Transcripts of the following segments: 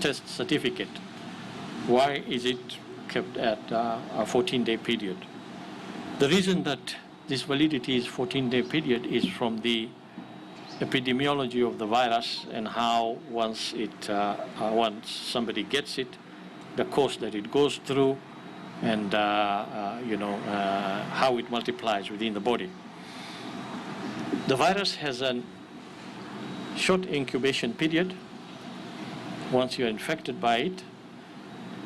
test certificate, why is it kept at a 14-day period? The reason that this validity is 14-day period is from the epidemiology of the virus and how once somebody gets it, the course that it goes through, and how it multiplies within the body. The virus has a short incubation period. Once you are infected by it,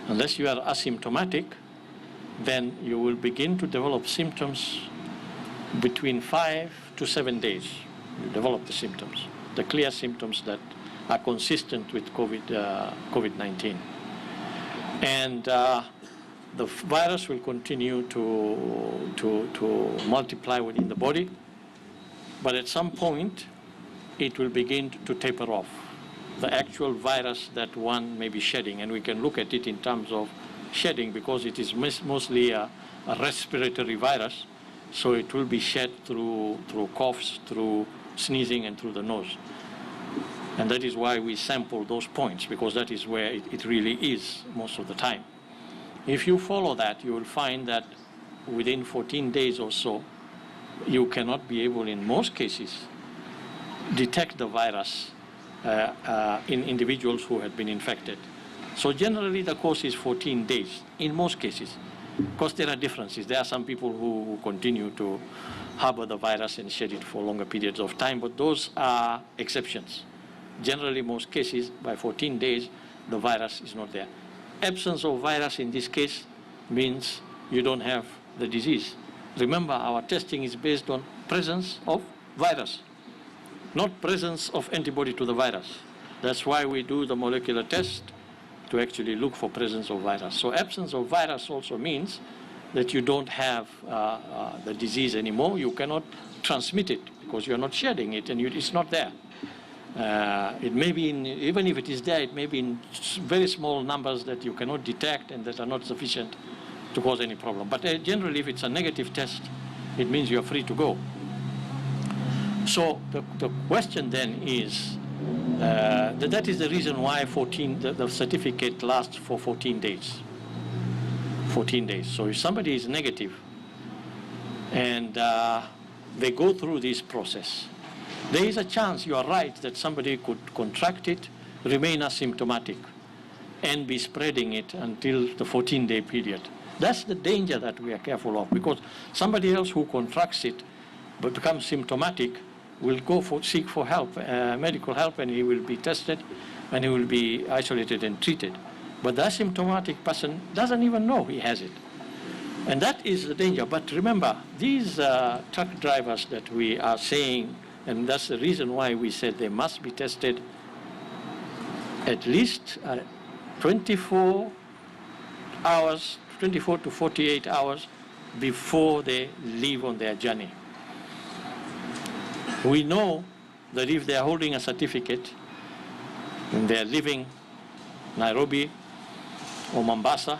unless you are asymptomatic, then you will begin to develop symptoms between 5 to 7 days. You develop the symptoms, the clear symptoms that are consistent with COVID-19. And the virus will continue to multiply within the body, but at some point it will begin to taper off. The actual virus that one may be shedding, and we can look at it in terms of shedding because it is mostly a respiratory virus, so it will be shed through coughs, through sneezing, and through the nose. And that is why we sample those points, because that is where it really is most of the time. If you follow that, you will find that within 14 days or so, you cannot be able, in most cases, detect the virus in individuals who had been infected. So generally the course is 14 days in most cases. Of course there are differences. There are some people who continue to harbor the virus and shed it for longer periods of time, but those are exceptions. Generally most cases, by 14 days, the virus is not there. Absence of virus in this case means you don't have the disease. Remember, our testing is based on presence of virus, not presence of antibody to the virus. That's why we do the molecular test, to actually look for presence of virus. So absence of virus also means that you don't have the disease anymore. You cannot transmit it because you're not shedding it and it's not there. It may be even if it is there, it may be in very small numbers that you cannot detect and that are not sufficient to cause any problem. But generally, if it's a negative test, it means you're free to go. So the question then is, that is the reason why the certificate lasts for 14 days. 14 days. So if somebody is negative and they go through this process, there is a chance, you are right, that somebody could contract it, remain asymptomatic, and be spreading it until the 14-day period. That's the danger that we are careful of, because somebody else who contracts it but becomes symptomatic will go seek for help, medical help, and he will be tested and he will be isolated and treated. But the asymptomatic person doesn't even know he has it. And that is the danger. But remember, these truck drivers that we are saying, and that's the reason why we said they must be tested at least 24 to 48 hours before they leave on their journey. We know that if they are holding a certificate and they are leaving Nairobi or Mombasa,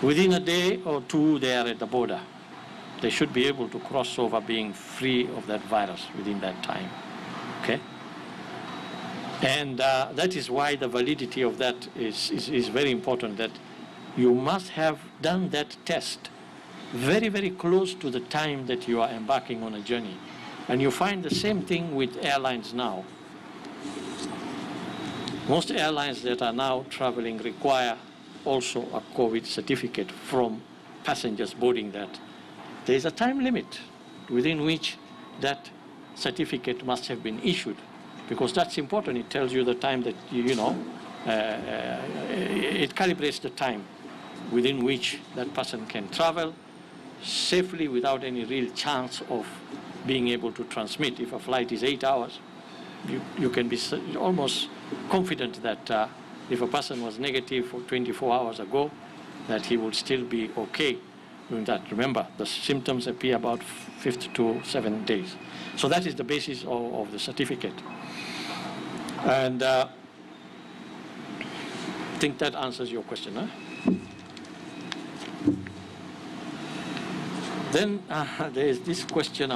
within a day or two they are at the border. They should be able to cross over being free of that virus within that time. Okay? And that is why the validity of that is very important, that you must have done that test very, very close to the time that you are embarking on a journey. And you find the same thing with airlines now. Most airlines that are now traveling require also a COVID certificate from passengers boarding that. There is a time limit within which that certificate must have been issued, because that's important. It tells you the time that, it calibrates the time within which that person can travel safely without any real chance of being able to transmit. If a flight is 8 hours, you can be almost confident that if a person was negative for 24 hours ago, that he will still be okay doing that. Remember, the symptoms appear about 5 to 7 days. So that is the basis of the certificate. And I think that answers your question, huh? Then there is this question